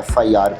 FIR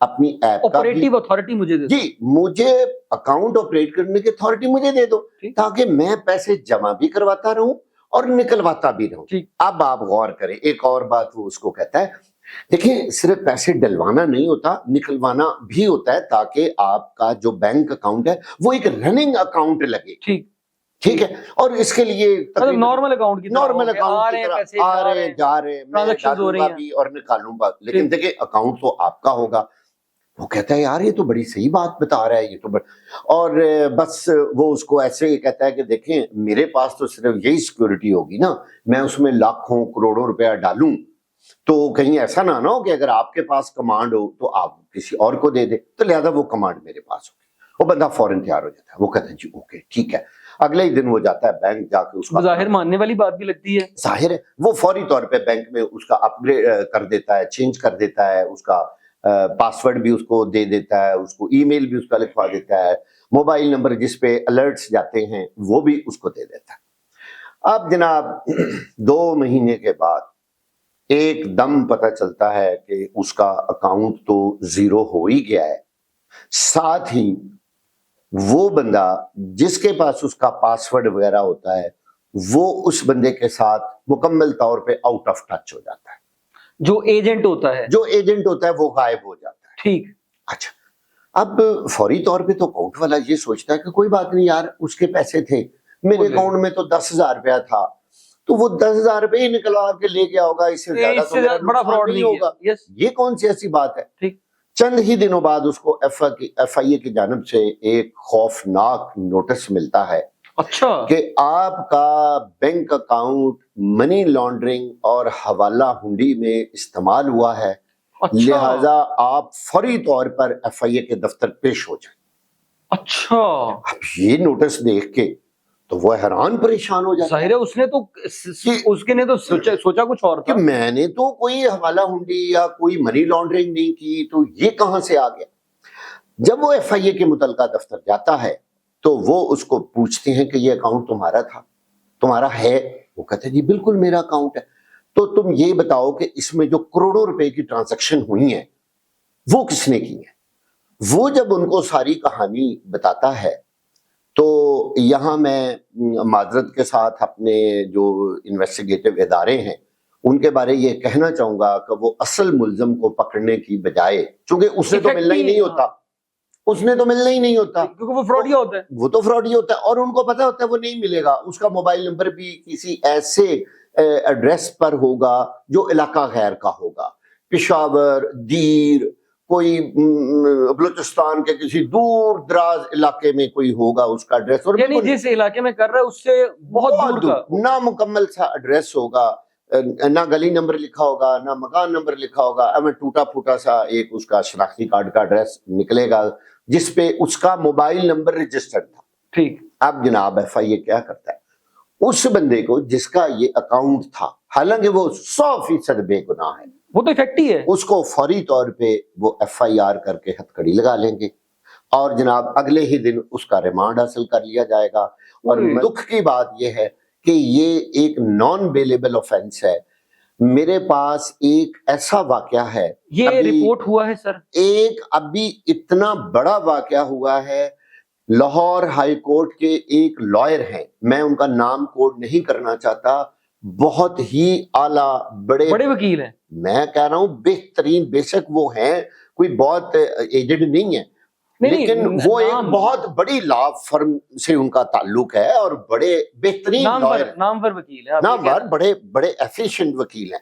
اپنی app کا بھی آپریٹو اتھارٹی مجھے دے دو. جی مجھے اکاؤنٹ آپریٹ کرنے کی اتھارٹی مجھے دے دو ٹھیک. تاکہ میں پیسے جمع بھی کرواتا رہوں اور نکلواتا بھی رہوں. ٹھیک. اب آپ غور کریں ایک اور بات وہ اس کو کہتا ہے دیکھیں صرف پیسے ڈلوانا نہیں ہوتا نکلوانا بھی ہوتا ہے تاکہ آپ کا جو بینک اکاؤنٹ ہے وہ ایک رننگ اکاؤنٹ لگے. ٹھیک ٹھیک ہے اور اس کے لیے نارمل اکاؤنٹ کی نارمل اکاؤنٹ کی طرح آ رہے ہیں جا رہے ہیں میں ٹرانزیکشن ہو ڈالوں رہی گا ہیں. بھی اور نکالوں گا لیکن دیکھیں اکاؤنٹ تو آپ کا ہوگا. وہ کہتا ہے یار یہ تو بڑی صحیح بات بتا رہا ہے یہ تو اور بس وہ اس کو ایسے ہی کہتا ہے کہ دیکھیں میرے پاس تو صرف یہی سیکورٹی ہوگی نا میں اس میں لاکھوں کروڑوں روپیہ ڈالوں تو کہیں ایسا نہ ہو کہ اگر آپ کے پاس کمانڈ ہو تو آپ کسی اور کو دے دے تو لہذا وہ کمانڈ میرے پاس ہوگی. وہ بندہ فوراً تیار ہو جاتا ہے وہ کہتا ہے جی اوکے ٹھیک ہے. اگلے ہی دن وہ جاتا ہے بینک جا کے اس کا ظاہر ماننے والی بات بھی لگتی ہے. ظاہر ہے وہ فوری طور پہ بینک میں اس کا اپ گریڈ کر دیتا ہے چینج کر دیتا ہے اس کا پاسورڈ بھی اس کو دے دیتا ہے اس کو ای میل بھی اس کا لکھوا دیتا ہے موبائل نمبر جس پہ الرٹس جاتے ہیں وہ بھی اس کو دے دیتا ہے. اب جناب 2 مہینے کے بعد ایک دم پتہ چلتا ہے کہ اس کا اکاؤنٹ تو زیرو ہو ہی گیا ہے ساتھ ہی وہ بندہ جس کے پاس اس کا پاسورڈ وغیرہ ہوتا ہے وہ اس بندے کے ساتھ مکمل طور پہ آؤٹ آف ٹچ ہو جاتا ہے. جو ایجنٹ ہوتا ہے وہ غائب ہو جاتا ہے. ٹھیک. اچھا اب فوری طور پہ تو اکاؤنٹ والا یہ سوچتا ہے کہ کوئی بات نہیں یار اس کے پیسے تھے میرے اکاؤنٹ میں تو 10,000 روپیہ تھا تو وہ 10,000 روپے ہی نکلوا کے لے گیا ہوگا اس سے زیادہ تو میرا بڑا فراڈ نہیں ہوگا. یہ کون سی ایسی بات ہے. ٹھیک. چند ہی دنوں بعد اس کو ایف آئی اے کی جانب سے ایک خوفناک نوٹس ملتا ہے اچھا کہ آپ کا بینک اکاؤنٹ منی لانڈرنگ اور حوالہ ہنڈی میں استعمال ہوا ہے لہذا آپ فوری طور پر ایف آئی اے کے دفتر پیش ہو جائیں. اچھا اب یہ نوٹس دیکھ کے تو وہ حیران پریشان ہو جاتا ظاہر ہے اس نے تو اس کے نے تو سوچا کچھ اور کہ تھا میں نے تو کوئی حوالہ ہنڈی یا کوئی منی لانڈرنگ نہیں کی تو یہ کہاں سے آ گیا. جب وہ ایف آئی اے کے متعلقہ دفتر جاتا ہے تو وہ اس کو پوچھتے ہیں کہ یہ اکاؤنٹ تمہارا تھا تمہارا ہے. وہ کہتے ہیں جی بالکل میرا اکاؤنٹ ہے. تو تم یہ بتاؤ کہ اس میں جو کروڑوں روپے کی ٹرانزیکشن ہوئی ہیں وہ کس نے کی ہیں. وہ جب ان کو ساری کہانی بتاتا ہے تو یہاں میں معذرت کے ساتھ اپنے جو انویسٹیگیٹو ادارے ہیں ان کے بارے یہ کہنا چاہوں گا کہ وہ اصل ملزم کو پکڑنے کی بجائے چونکہ اس نے تو ملنا ہی نہیں ہوتا کیونکہ وہ فراڈیا ہوتا ہے. وہ تو فراڈی ہوتا ہے اور ان کو پتا ہوتا ہے وہ نہیں ملے گا. اس کا موبائل نمبر بھی کسی ایسے ایڈریس پر ہوگا جو علاقہ غیر کا ہوگا پشاور دیر کوئی بلوچستان کے کسی دور دراز علاقے میں کوئی ہوگا اس کا ایڈریس اور یعنی جس علاقے میں کر رہا ہے اس سے بہت دور کا نامکمل سا ایڈریس ہوگا نہ گلی نمبر لکھا ہوگا نہ مکان نمبر لکھا ہوگا ہمیں ٹوٹا پھوٹا سا ایک اس کا شناختی کارڈ کا ایڈریس نکلے گا جس پہ اس کا موبائل نمبر رجسٹرڈ تھا. ٹھیک. اب جناب ایف آئی اے کیا کرتا ہے اس بندے کو جس کا یہ اکاؤنٹ تھا حالانکہ وہ 100% بے گناہ ہے وہ تو افیکٹ ہی ہے اس کو فوری طور پہ وہ ایف آئی آر کر کے ہتھ کڑی لگا لیں گے اور جناب اگلے ہی دن اس کا ریمانڈ حاصل کر لیا جائے گا. اور دکھ کی بات یہ ہے کہ یہ ایک نان بیلیبل آفینس ہے. میرے پاس ایک ایسا واقعہ ہے یہ رپورٹ ہوا ہے سر ایک ابھی اتنا بڑا واقعہ ہوا ہے. لاہور ہائی کورٹ کے ایک لائر ہیں میں ان کا نام کوڈ نہیں کرنا چاہتا بہت ہی اعلیٰ بڑے وکیل ہیں. میں کہہ رہا ہوں بہترین بے شک وہ ہیں کوئی بہت ایجڈ نہیں ہے لیکن وہ ایک بہت بڑی لا فرم سے ان کا تعلق ہے اور بڑے بہترین نامور وکیل ہیں نامور بڑے بڑے ایفیشینٹ وکیل ہیں.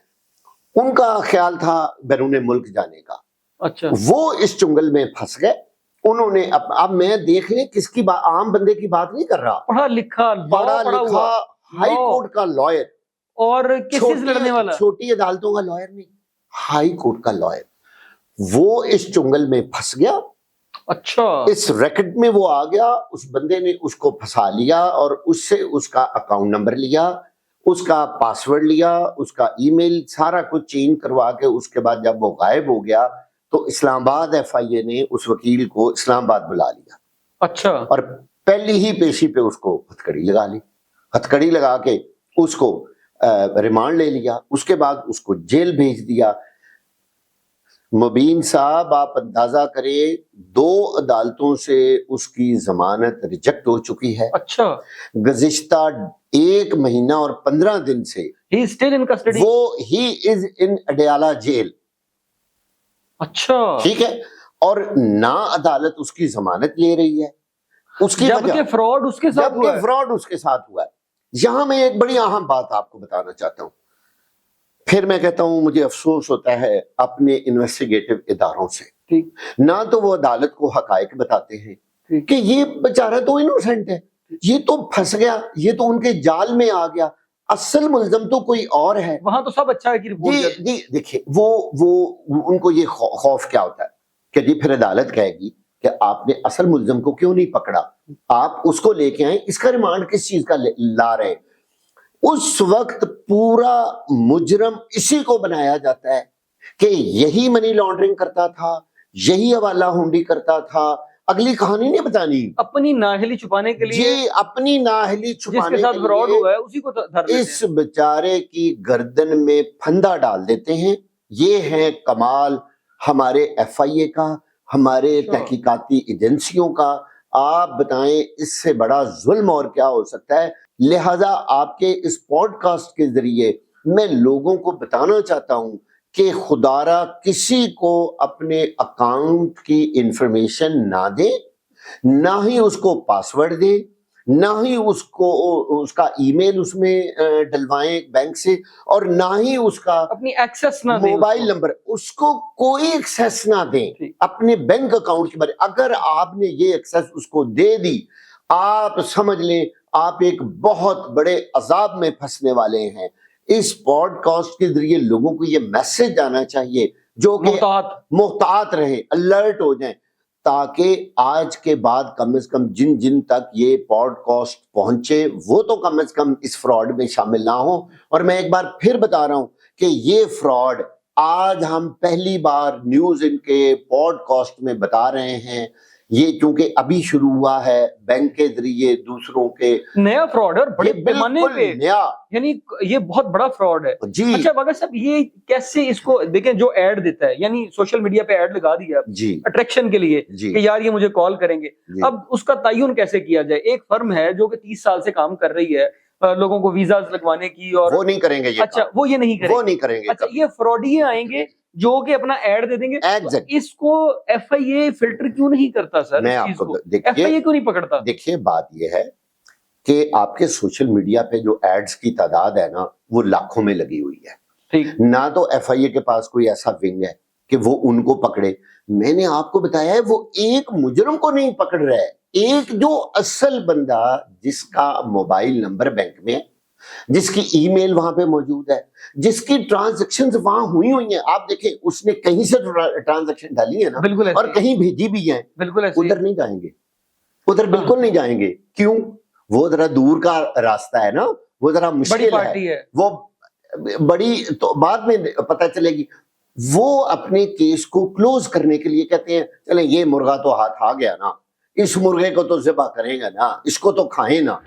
ان کا خیال تھا بیرون ملک جانے کا. اچھا وہ اس چنگل میں پھنس گئے. انہوں نے اب میں دیکھ لیں کس کی بات عام بندے کی بات نہیں کر رہا پڑھا لکھا ہائی کورٹ کا لائر اور کیسز لڑنے والا چھوٹی عدالتوں کا لائر نہیں ہائی کورٹ کا لائر وہ اس چنگل میں پھنس گیا. اچھا اس ریکٹ میں وہ آ گیا اس بندے نے اس کو پھنسا لیا اور اس سے اس کا اکاؤنٹ نمبر لیا اس کا پاسورڈ لیا اس کا ای میل سارا کچھ چینج کروا کے اس کے بعد جب وہ غائب ہو گیا تو اسلام آباد ایف آئی اے نے اس وکیل کو اسلام آباد بلا لیا. اچھا اور پہلی ہی پیشی پہ اس کو ہتھکڑی لگا لی. ہتھکڑی لگا کے اس کو ریمانڈ لے لیا اس کے بعد اس کو جیل بھیج دیا. مبین صاحب آپ اندازہ کریں 2 عدالتوں سے اس کی ضمانت ریجیکٹ ہو چکی ہے. اچھا. گزشتہ 1 مہینہ اور 15 دن سے ہی از اسٹل ان کسٹڈی. وہ ہی از ان اڈیالہ جیل. اچھا. ٹھیک ہے. اور نہ عدالت اس کی ضمانت لے رہی ہے. اس کی جبکہ فراڈ اس کے ساتھ ہوا ہے. فراڈ اس کے ساتھ ہوا ہے. یہاں میں ایک بڑی اہم بات آپ کو بتانا چاہتا ہوں. پھر میں کہتا ہوں مجھے افسوس ہوتا ہے اپنے انویسٹیگیٹو اداروں سے. نہ تو وہ عدالت کو حقائق بتاتے ہیں کہ یہ بیچارہ تو انوسنٹ ہے, یہ تو پھنس گیا, یہ تو ان کے جال میں آ گیا, اصل ملزم تو کوئی اور ہے. وہاں تو سب اچھا ہے کہ رپورٹ کرتے ہیں. جی دیکھیے وہ ان کو یہ خوف کیا ہوتا ہے کہ جی پھر عدالت کہے گی کہ آپ نے اصل ملزم کو کیوں نہیں پکڑا, آپ اس کو لے کے آئیں, اس کا ریمانڈ کس چیز کا لا رہے ہیں. اس وقت پورا مجرم اسی کو بنایا جاتا ہے کہ یہی منی لانڈرنگ کرتا تھا, یہی حوالہ ہونڈی کرتا تھا. اگلی کہانی نہیں بتانی, اپنی نااہلی چھپانے کے لیے. جی اپنی نااہلی چھپانے جس کے ساتھ فراڈ ہوا ہے اسی کو دھر دیتے ہیں. اس بیچارے کی گردن میں پھندا ڈال دیتے ہیں. یہ ہے کمال ہمارے ایف آئی اے کا, ہمارے تحقیقاتی ایجنسیوں کا. آپ بتائیں اس سے بڑا ظلم اور کیا ہو سکتا ہے. لہذا آپ کے اس پوڈ کاسٹ کے ذریعے میں لوگوں کو بتانا چاہتا ہوں کہ خدارا کسی کو اپنے اکاؤنٹ کی انفارمیشن نہ دیں, نہ ہی اس کو پاسورڈ دیں, نہ ہی اس کا ای میل اس میں ڈلوائیں بینک سے, اور نہ ہی اس کا اپنی ایکسس نہ دیں, موبائل نمبر, اس کو کوئی ایکسیس نہ دیں اپنے بینک اکاؤنٹ کے بارے. اگر آپ نے یہ ایکسیس اس کو دے دی, آپ سمجھ لیں آپ ایک بہت بڑے عذاب میں پھنسنے والے ہیں. اس پوڈ کاسٹ کے ذریعے لوگوں کو یہ میسج جانا چاہیے جو کہ محتاط رہیں, الرٹ ہو جائیں, تاکہ آج کے بعد کم از کم جن تک یہ پوڈ کاسٹ پہنچے وہ تو کم از کم اس فراڈ میں شامل نہ ہوں. اور میں ایک بار پھر بتا رہا ہوں کہ یہ فراڈ آج ہم پہلی بار نیوز ان کے پوڈ کاسٹ میں بتا رہے ہیں. یہ چونکہ ابھی شروع ہوا ہے بینک کے ذریعے دوسروں کے, نیا فراڈ ہے اور بڑے پیمانے پہ, نیا, یعنی یہ بہت بڑا فراڈ ہے. جی اچھا باقر صاحب, یہ کیسے اس کو دیکھیں, جو ایڈ دیتا ہے یعنی سوشل میڈیا پہ ایڈ لگا دیا جی اٹریکشن کے لیے کہ یار یہ مجھے کال کریں گے, اب اس کا تعین کیسے کیا جائے؟ ایک فرم ہے جو کہ 30 سال سے کام کر رہی ہے لوگوں کو ویزاز لگوانے کی, اور وہ نہیں کریں گے. اچھا وہ یہ نہیں کریں گے. اچھا یہ فراڈی آئیں گے جو کہ اپنا ایڈ دے دیں گے. اس کو ایف آئی اے فلٹر کیوں نہیں کرتا سر؟ میں آپ کو ایف آئی اے کیوں نہیں پکڑتا؟ دیکھیے بات یہ ہے کہ آپ کے سوشل میڈیا پہ جو ایڈز کی تعداد ہے نا وہ لاکھوں میں لگی ہوئی ہے. نہ تو ایف آئی اے کے پاس کوئی ایسا ونگ ہے کہ وہ ان کو پکڑے. میں نے آپ کو بتایا ہے وہ ایک مجرم کو نہیں پکڑ رہا ہے, ایک جو اصل بندہ جس کا موبائل نمبر بینک میں, جس کی ای میل وہاں پہ موجود ہے, جس کی ٹرانزیکشن وہاں ہوئی ہیں. آپ دیکھیں اس نے کہیں سے ٹرانزیکشن ڈالی ہے نا, اور کہیں بھیجی بھی ہیں. ادھر نہیں جائیں گے, ادھر بالکل نہیں جائیں گے. کیوں؟ وہ ذرا دور کا راستہ ہے نا, وہ ذرا مشکل ہے, وہ بڑی تو بعد میں پتہ چلے گی. وہ اپنے کیس کو کلوز کرنے کے لیے کہتے ہیں چلیں یہ مرغا تو ہاتھ آ گیا نا, اس مرغے کو تو ذبح کریں گے نا, اس کو تو کھائیں نا.